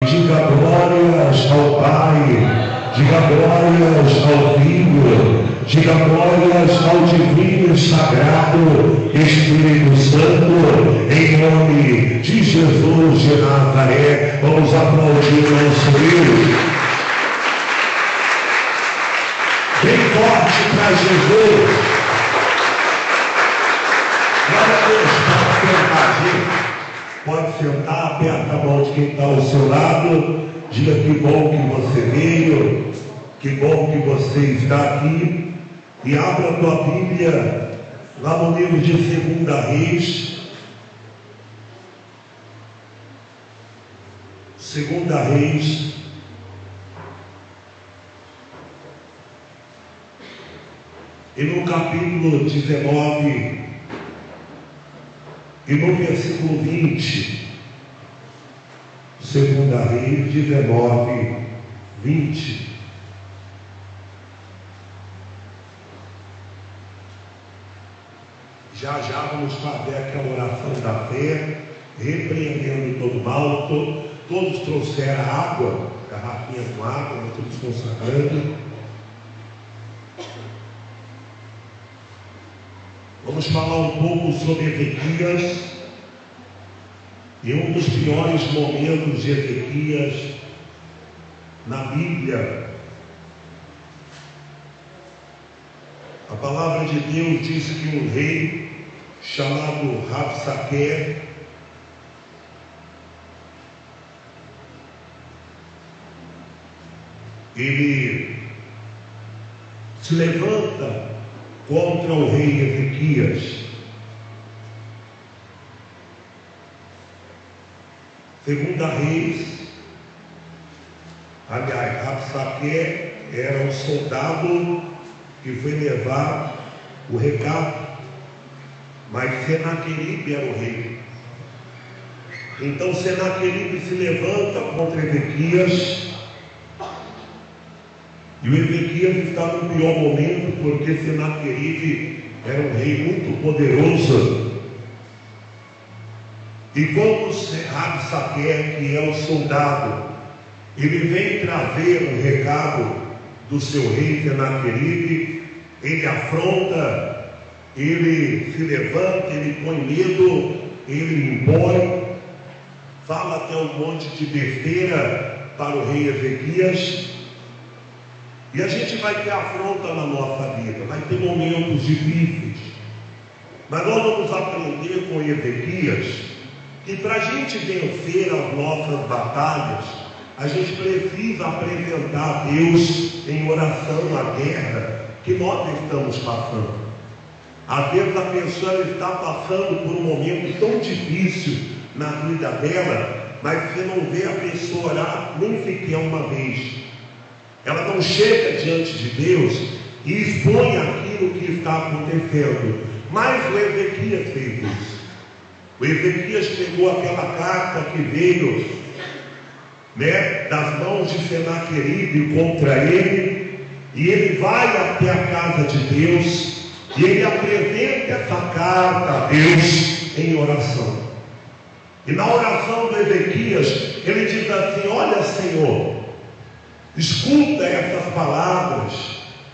Diga glórias ao Pai, diga glórias ao Filho, diga glórias ao Divino e Sagrado Espírito Santo, em nome de Jesus de Nazaré. Vamos aplaudir o nosso Deus. Bem forte para Jesus. Glória a Deus. Pode sentar, aperta a mão de quem está ao seu lado, diga que bom que você veio, que bom que você está aqui, e abra a tua Bíblia lá no livro de 2 Reis, 2 Reis, e no capítulo 19, e no versículo 20, 2 Reis 19, 20. Já vamos fazer aquela oração da fé, repreendendo todo mal. Todos trouxeram água, garrafinha com água, nós estamos consagrando. Vamos falar um pouco sobre Ezequias, e um dos piores momentos de Ezequias na Bíblia. A palavra de Deus diz que um rei chamado Rabsaque, ele se levanta contra o rei Ezequias. 2 Reis, aliás, Rabsaque era um soldado que foi levar o recado, mas Senaqueribe era o rei. Então Senaqueribe se levanta contra Ezequias, e o Ezequias está no pior momento, porque Senaqueribe era um rei muito poderoso. E quando Rabsaque, que é o soldado, ele vem trazer um recado do seu rei Senaqueribe, ele afronta, ele se levanta, ele põe medo, ele impõe, fala até um monte de besteira para o rei Ezequias. E a gente vai ter afronta na nossa vida, vai ter momentos difíceis, mas nós vamos aprender com Ezequias que para a gente vencer as nossas batalhas, a gente precisa apresentar a Deus em oração a guerra que nós estamos passando. Às vezes a pessoa está passando por um momento tão difícil na vida dela, mas você não vê a pessoa orar nem sequer uma vez. Ela não chega diante de Deus e expõe aquilo que está acontecendo. Mas o Ezequias fez isso. O Ezequias pegou aquela carta que veio, das mãos de Senaqueribe contra ele, e ele vai até a casa de Deus, e ele apresenta essa carta a Deus em oração. E na oração do Ezequias, ele diz assim: olha, Senhor, escuta essas palavras,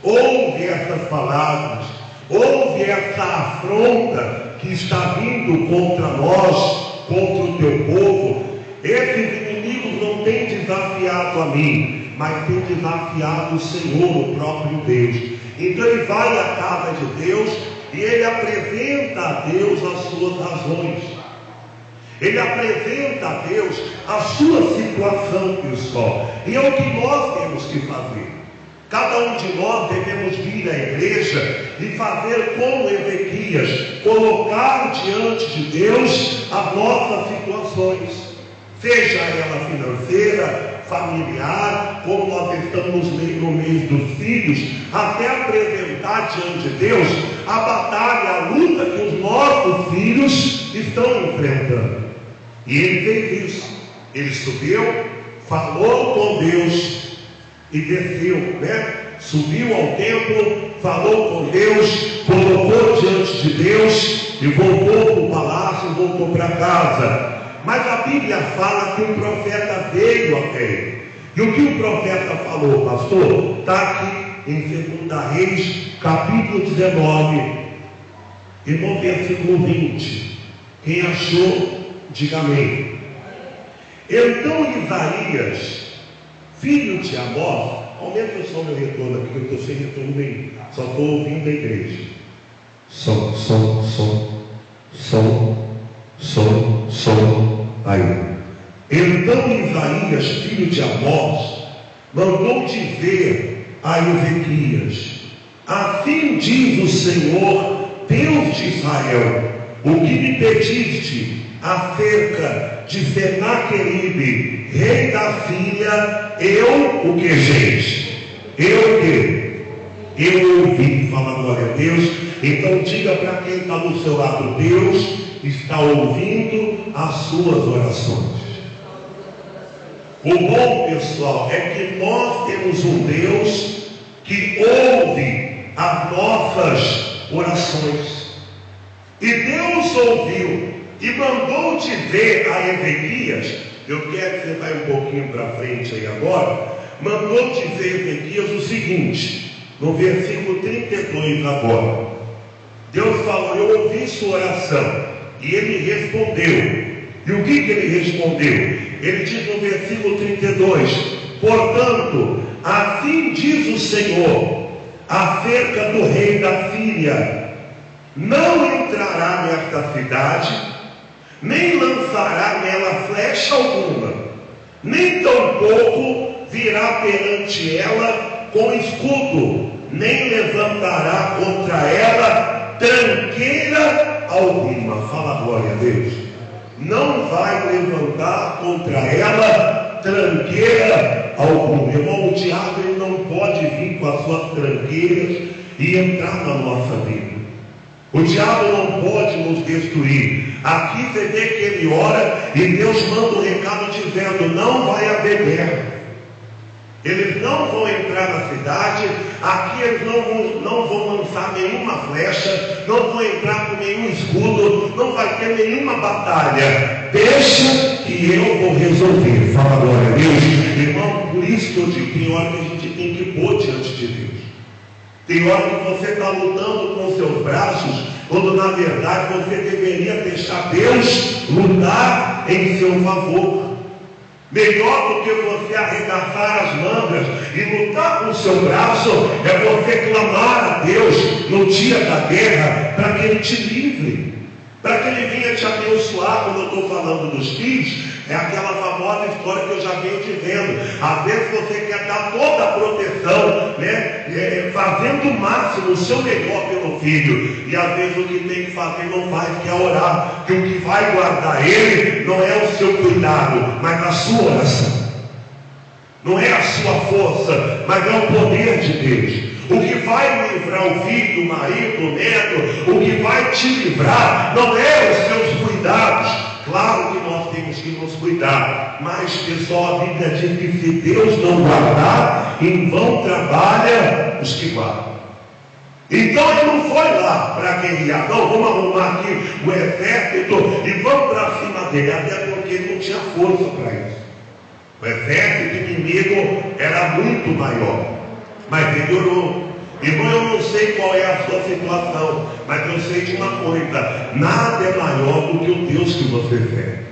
ouve essas palavras, ouve essa afronta que está vindo contra nós, contra o teu povo. Esses inimigos não têm desafiado a mim, mas têm desafiado o Senhor, o próprio Deus. Então ele vai à casa de Deus e ele apresenta a Deus as suas razões. Ele apresenta a Deus a sua situação, pessoal. E é o que nós temos que fazer. Cada um de nós devemos vir à igreja e fazer como Ezequias, colocar diante de Deus as nossas situações, seja ela financeira, familiar, como nós estamos no mês dos filhos, até apresentar diante de Deus a batalha, a luta que os nossos filhos estão enfrentando. E ele fez isso. Ele subiu, falou com Deus e desceu, subiu ao templo, falou com Deus, colocou diante de Deus e voltou para o palácio, voltou para casa. Mas a Bíblia fala que um profeta veio até ele. E o que o profeta falou, pastor? Está aqui em 2 Reis, capítulo 19, e no versículo 20. Quem achou, diga amém. Então Isaías, filho de Amós, aumenta o som do retorno aqui, que eu estou sem retorno nenhum, só estou ouvindo a igreja. Som. Aí. Então Isaías, filho de Amós, mandou dizer a Ezequias: assim diz o Senhor, Deus de Israel, o que me pediste acerca de Senaqueribe, rei da Síria, eu o que, gente? Eu o que? Eu ouvi. Fala glória a Deus. Então diga para quem está do seu lado: Deus está ouvindo as suas orações. O bom, pessoal, é que nós temos um Deus que ouve as nossas orações. E Deus ouviu e mandou dizer a Ezequias, eu quero que você vá um pouquinho para frente aí agora, mandou dizer a Ezequias o seguinte, no versículo 32 agora. Deus falou: eu ouvi sua oração. E ele respondeu. E o que ele respondeu? Ele diz no versículo 32: portanto, assim diz o Senhor acerca do rei da Síria: não entrará nesta cidade, nem lançará nela flecha alguma, nem tampouco virá perante ela com escudo, nem levantará contra ela tranqueira alguma. Fala glória a Deus. Não vai levantar contra ela tranqueira alguma. Irmão, o diabo ele não pode vir com as suas tranqueiras e entrar na nossa vida. O diabo não pode nos destruir. Aqui você vê que ele ora e Deus manda um recado dizendo: não vai haver guerra. Eles não vão entrar na cidade, aqui eles não vão lançar nenhuma flecha, não vão entrar com nenhum escudo, não vai ter nenhuma batalha. Deixa que eu vou resolver. Fala glória a Deus. Irmão, por isso que eu digo, tem hora que a gente tem que pôr diante de Deus. Tem hora que você está lutando com seus braços, quando na verdade você deveria deixar Deus lutar em seu favor. Melhor do que você arregaçar as mangas e lutar com o seu braço, é você clamar a Deus no dia da guerra, para que Ele te livre, para que Ele venha te abençoar. Quando eu estou falando dos filhos, é aquela famosa história que eu já venho dizendo. Às vezes você quer dar toda a proteção, né? Fazendo o máximo, o seu melhor pelo filho, e às vezes o que tem que fazer não faz, que é orar, que o que vai guardar ele não é o seu cuidado, mas a sua oração. Não é a sua força, mas é o poder de Deus. O que vai livrar o filho, o marido, o neto, o que vai te livrar não é os seus cuidados. Claro que nós temos que nos cuidar, mas pessoal, a Bíblia diz que se Deus não guardar, em vão trabalha os que guardam. Então ele não foi lá para guerrear, não, vamos arrumar aqui o exército e vamos para cima dele, até porque ele não tinha força para isso. O exército inimigo era muito maior, mas ele orou. Irmão, eu não sei qual é a sua situação, mas eu sei de uma coisa: nada é maior do que o Deus que você serve.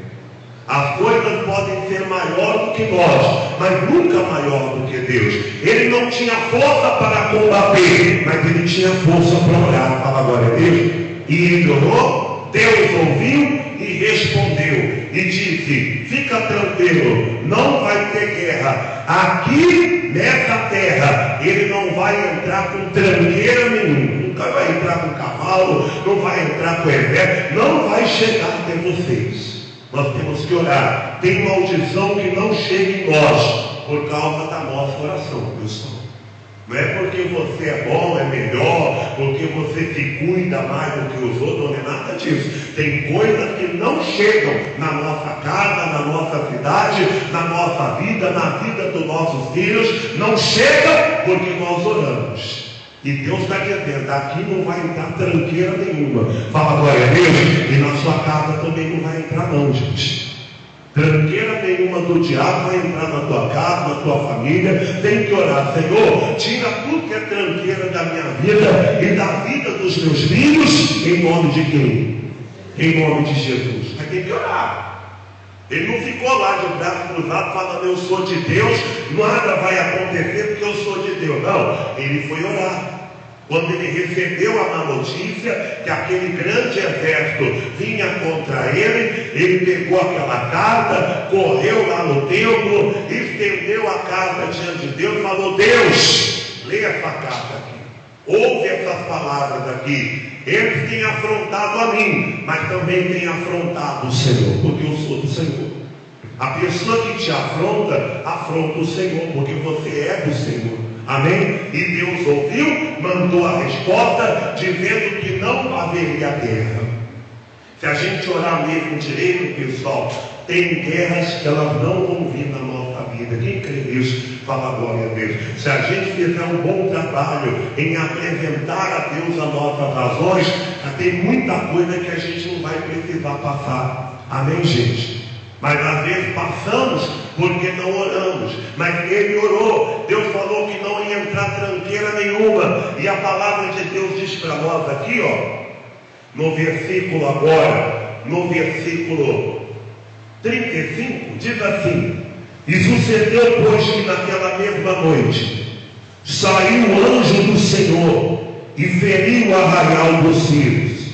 As coisas podem ser maior do que nós, mas nunca maior do que Deus. Ele não tinha força para combater, mas ele tinha força para orar. Fala glória a Deus. E ele orou, Deus ouviu e respondeu e disse: fica tranquilo, não vai ter guerra. Aqui nessa terra ele não vai entrar com tranqueira nenhuma, nunca vai entrar com cavalo, não vai entrar com exército, não vai chegar até vocês. Nós temos que orar. Tem maldição que não chega em nós por causa da nossa oração, pessoal. Não é porque você é bom, é melhor, porque você se cuida mais do que os outros, não é nada disso. Tem coisas que não chegam na nossa casa, na nossa cidade, na nossa vida, na vida dos nossos filhos. Não chega porque nós oramos. E Deus está dizendo: aqui não vai entrar tranqueira nenhuma. Fala glória a Deus. E na sua casa também não vai entrar não, gente. Tranqueira nenhuma do diabo vai entrar na tua casa, na tua família. Tem que orar: Senhor, tira tudo que é tranqueira da minha vida e da vida dos meus filhos, em nome de quem? Em nome de Jesus. Mas tem que orar. Ele não ficou lá de braço cruzado falando: eu sou de Deus, nada vai acontecer porque eu sou de Deus. Não, ele foi orar. Quando ele recebeu a má notícia que aquele grande exército vinha contra ele pegou aquela carta, correu lá no templo, estendeu a carta diante de Deus e falou: Deus, lê essa carta aqui, ouve essas palavras aqui. Eles têm afrontado a mim, mas também têm afrontado o Senhor, porque eu sou do Senhor. A pessoa que te afronta, afronta o Senhor, porque você é do Senhor. Amém? E Deus ouviu, mandou a resposta, dizendo que não haveria guerra. Se a gente orar mesmo direito, pessoal, tem guerras que elas não vão vir na nossa vida. Quem crê nisso, fala glória a Deus. Se a gente fizer um bom trabalho em apresentar a Deus as nossas razões, tem muita coisa que a gente não vai precisar passar. Amém, gente? Mas às vezes passamos porque não oramos. Mas ele orou. Deus falou que não ia entrar tranqueira nenhuma. E a palavra de Deus diz para nós aqui, no versículo agora, no versículo 35, diz assim: e sucedeu, pois, que naquela mesma noite saiu o anjo do Senhor e feriu o arraial dos sírios,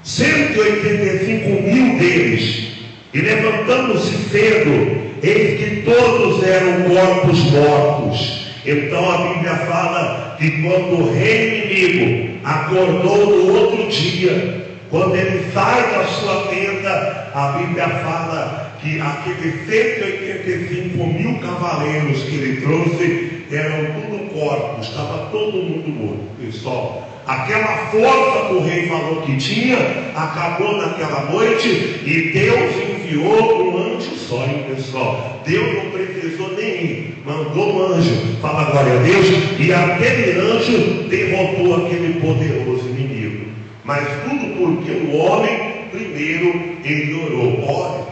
185.000 deles. E levantando-se cedo, eis que todos eram corpos mortos. Então a Bíblia fala que quando o rei inimigo acordou no outro dia, quando ele sai da sua tenda, a Bíblia fala que aqueles 185.000 cavaleiros que ele trouxe eram tudo corpos, estava todo mundo morto, pessoal. Aquela força que o rei falou que tinha, acabou naquela noite, e Deus enviou um anjo só, hein, pessoal? Deus não precisou nem ir, mandou um anjo, fala glória a Deus, e aquele anjo derrotou aquele poderoso inimigo. Mas tudo porque o homem, primeiro, ele orou.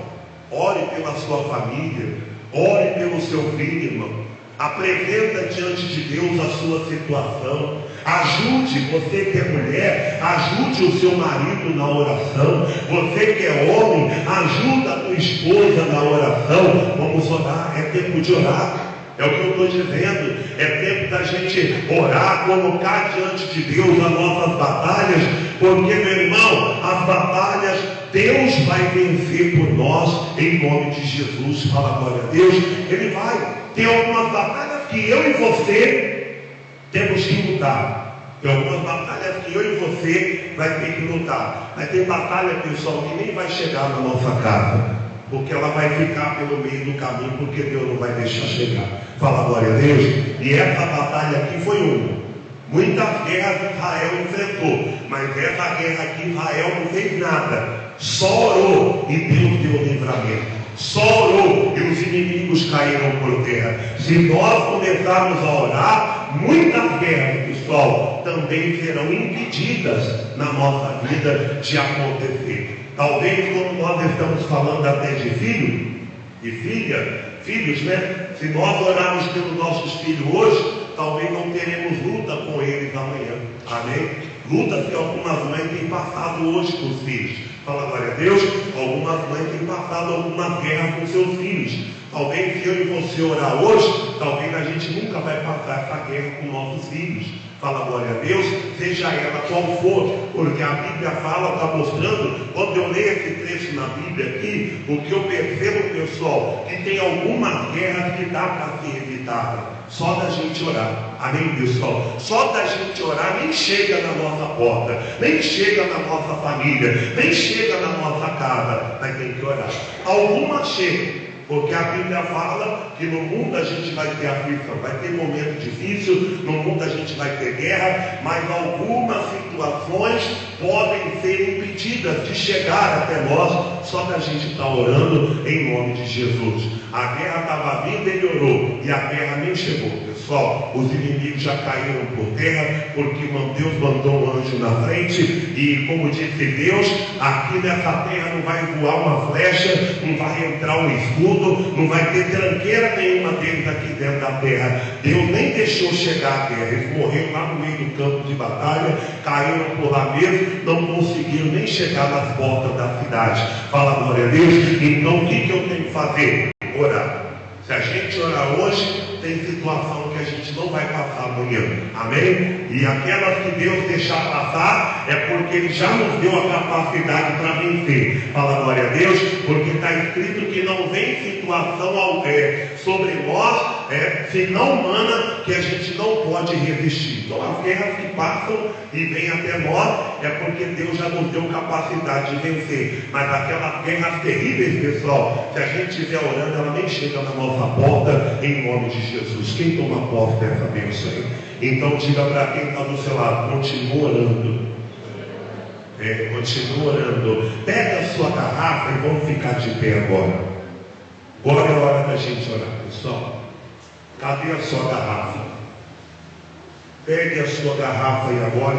Ore pela sua família, ore pelo seu filho, irmão. Apresenta diante de Deus a sua situação. Ajude, você que é mulher, ajude o seu marido na oração. Você que é homem, ajuda a tua esposa na oração. Vamos orar, é tempo de orar. É o que eu estou dizendo. É tempo da gente orar, colocar diante de Deus as nossas batalhas. Porque, meu irmão, as batalhas Deus vai vencer por nós, em nome de Jesus. Fala glória a Deus. Ele vai. Tem algumas batalhas que eu e você temos que lutar. Tem algumas batalhas que eu e você vai ter que lutar. Mas tem batalha, pessoal, que nem vai chegar na nossa casa, porque ela vai ficar pelo meio do caminho, porque Deus não vai deixar chegar. Fala glória a Deus. E essa batalha aqui foi uma. Muitas guerras Israel enfrentou, mas essa guerra aqui Israel não fez nada. Só orou e Deus deu livramento. Só orou e os inimigos caíram por terra. Se nós começarmos a orar, muitas guerras, pessoal, também serão impedidas na nossa vida de acontecer. Talvez quando nós estamos falando até de filho e filhos, né? Se nós orarmos pelos nossos filhos hoje, talvez não teremos luta com eles amanhã. Amém? Luta que algumas mães têm passado hoje com os filhos. Fala glória a Deus. Algumas mães têm passado algumas guerras com seus filhos. Talvez se eu e você orar hoje, talvez a gente nunca vai passar essa guerra com nossos filhos. Fala glória a Deus, seja ela qual for, porque a Bíblia fala, está mostrando. Quando eu leio esse trecho na Bíblia aqui, o que eu percebo, pessoal, que tem algumas guerras que dá para ser evitada. Só da gente orar. Amém, pessoal? Só da gente orar nem chega na nossa porta, nem chega na nossa família, nem chega na nossa casa, mas tem que orar. Algumas chegam, porque a Bíblia fala que no mundo a gente vai ter aflição, vai ter momento difícil, no mundo a gente vai ter guerra, mas algumas situações podem ser impedidas de chegar até nós, só da gente estar orando em nome de Jesus. A guerra estava vindo, ele orou, e a guerra nem chegou, pessoal. Pessoal, os inimigos já caíram por terra, porque Deus mandou um anjo na frente, e como disse Deus, aqui nessa terra não vai voar uma flecha, não vai entrar um escudo, não vai ter tranqueira nenhuma deles aqui dentro da terra. Deus nem deixou chegar à terra, eles morreram lá no meio do campo de batalha, caíram por lá mesmo, não conseguiram nem chegar nas portas da cidade. Fala glória a Deus. Então o que eu tenho que fazer? Orar. Se a gente orar hoje, tem situação que a gente não vai passar amanhã, amém? E aquelas que Deus deixar passar, é porque Ele já nos deu a capacidade para vencer. Fala glória a Deus, porque está escrito que não vem situação sobre nós, senão humana, que a gente não pode resistir. Então as guerras que passam e vêm até nós, é porque Deus já nos deu capacidade de vencer. Mas aquelas guerras terríveis, pessoal, se a gente estiver orando, ela nem chega na nossa porta, em nome de Jesus. Quem toma posse dessa bênção aí? Então diga para quem está do seu lado, continua orando. Continua orando. Pega a sua garrafa e vamos ficar de pé agora. Agora é a hora da gente orar, pessoal. Cadê a sua garrafa? Pegue a sua garrafa e agora